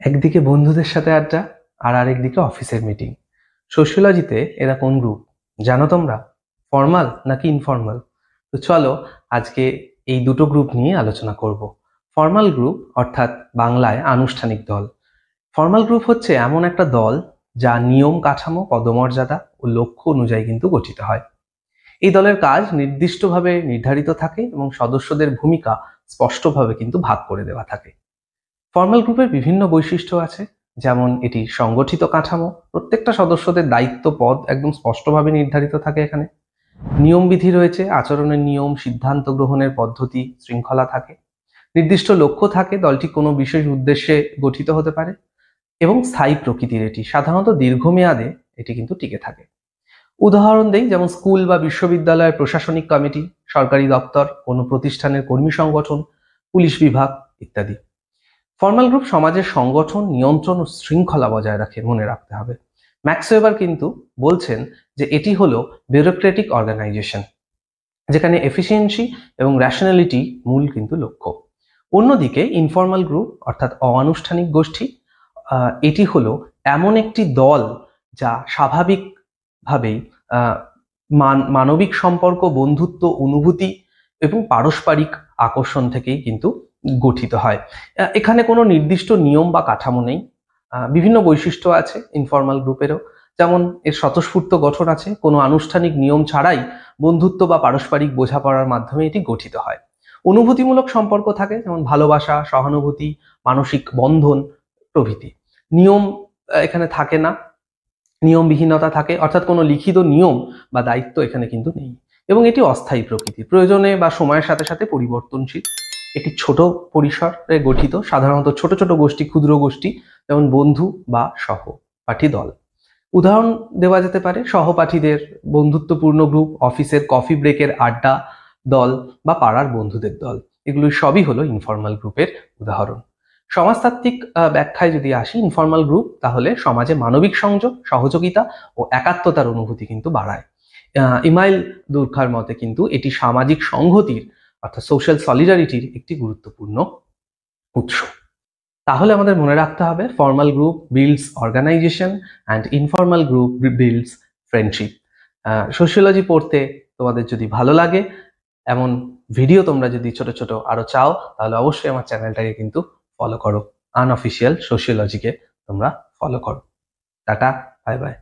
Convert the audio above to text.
একদিকে বন্ধুদের সাথে আড্ডা আর আরেকদিকে অফিসের মিটিং। সোশিওলজিতে এরা কোন গ্রুপ জানো তোমরা? ফর্মাল নাকি ইনফর্মাল? তো চলো আজকে এই দুটো গ্রুপ নিয়ে আলোচনা করব। ফর্মাল গ্রুপ অর্থাৎ বাংলায় আনুষ্ঠানিক দল। ফর্মাল গ্রুপ হচ্ছে এমন একটা দল যা নিয়ম কাঠামো, পদমর্যাদা ও লক্ষ্য অনুযায়ী কিন্তু গঠিত হয়। এই দলের কাজ নির্দিষ্টভাবে নির্ধারিত থাকে এবং সদস্যদের ভূমিকা স্পষ্টভাবে কিন্তু ভাগ করে দেওয়া থাকে। ফর্মাল গ্রুপের বিভিন্ন বৈশিষ্ট্য আছে, যেমন এটি সংগঠিত কাঠামো, প্রত্যেকটা সদস্যদের দায়িত্ব পদ একদম স্পষ্টভাবে নির্ধারিত থাকে। এখানে নিয়মবিধি রয়েছে, আচরণের নিয়ম, সিদ্ধান্ত গ্রহণের পদ্ধতি, শৃঙ্খলা থাকে। নির্দিষ্ট লক্ষ্য থাকে, দলটি কোনো বিশেষ উদ্দেশ্যে গঠিত হতে পারে এবং স্থায়ী প্রকৃতির। এটি সাধারণত দীর্ঘমেয়াদে এটি কিন্তু টিকে থাকে। উদাহরণ দেই, যেমন স্কুল বা বিশ্ববিদ্যালয়ের প্রশাসনিক কমিটি, সরকারি দপ্তর, কোনো প্রতিষ্ঠানের কর্মী সংগঠন, পুলিশ বিভাগ ইত্যাদি। ফর্মাল গ্রুপ সমাজের সংগঠন, নিয়ন্ত্রণ ও শৃঙ্খলা বজায় রাখে, মনে রাখতে হবে। ম্যাক্স ওয়েবার কিন্তু বলছেন যে এটি হলো ব্যুরোক্রেটিক অর্গানাইজেশন, যেখানে এফিসিয়েন্সি এবং র্যাশনালিটি মূল কিন্তু লক্ষ্য। অন্যদিকে ইনফর্মাল গ্রুপ অর্থাৎ অনানুষ্ঠানিক গোষ্ঠী, এটি হলো এমন একটি দল যা স্বাভাবিকভাবেই মানবিক সম্পর্ক, বন্ধুত্ব, অনুভূতি এবং পারস্পরিক আকর্ষণ থেকেই কিন্তু গঠিত হয়। এখানে কোনো নির্দিষ্ট নিয়ম বা কাঠামো নেই। বিভিন্ন বৈশিষ্ট্য আছে ইনফর্মাল গ্রুপেরও, যেমন এর স্বতঃস্ফূর্ত গঠন আছে, কোনো আনুষ্ঠানিক নিয়ম ছাড়াই বন্ধুত্ব বা পারস্পরিক বোঝাপড়ার মাধ্যমে এটি গঠিত হয়। অনুভূতিমূলক সম্পর্ক থাকে, যেমন ভালোবাসা, সহানুভূতি, মানসিক বন্ধন প্রভৃতি। নিয়ম এখানে থাকে না, নিয়মবিহীনতা থাকে, অর্থাৎ কোনো লিখিত নিয়ম বা দায়িত্ব এখানে কিন্তু নেই। এবং এটি অস্থায়ী প্রকৃতির, প্রয়োজনে বা সময়ের সাথে সাথে পরিবর্তনশীল। এটি ছোট পরিসরে গঠিত, সাধারণত ছোট ছোট গোষ্ঠী, ক্ষুদ্র গোষ্ঠী, যেমন বন্ধু বা সহপাঠী দল। উদাহরণ দেওয়া যেতে পারে সহপাঠীদের বন্ধুত্বপূর্ণ গ্রুপ, অফিসের কফি ব্রেকের আড্ডা দল বা পাড়ার বন্ধুদের দল। এগুলো সবই হলো ইনফর্মাল গ্রুপের উদাহরণ। সমাজতাত্ত্বিক ব্যাখ্যায় যদি আসি ইনফর্মাল গ্রুপ, তাহলে সমাজে মানবিক সংযোগ, সহযোগিতা ও একাত্মতার অনুভূতি কিন্তু বাড়ায়। ইমাইল দুর্খার মতে কিন্তু এটি সামাজিক সংহতির অর্থাৎ সোশ্যাল সলিডারিটির একটি গুরুত্বপূর্ণ উৎস। তাহলে আমাদের মনে রাখতে হবে, formal group builds organisation and informal group builds friendship. Sociology পড়তে তোমাদের যদি ভালো লাগে, এমন ভিডিও তোমরা যদি ছোট ছোট আরো চাও, তাহলে অবশ্যই আমার চ্যানেলটাকে কিন্তু ফলো করো। আনঅফিসিয়াল সোশিওলজিকে তোমরা ফলো করো। Tata, bye bye.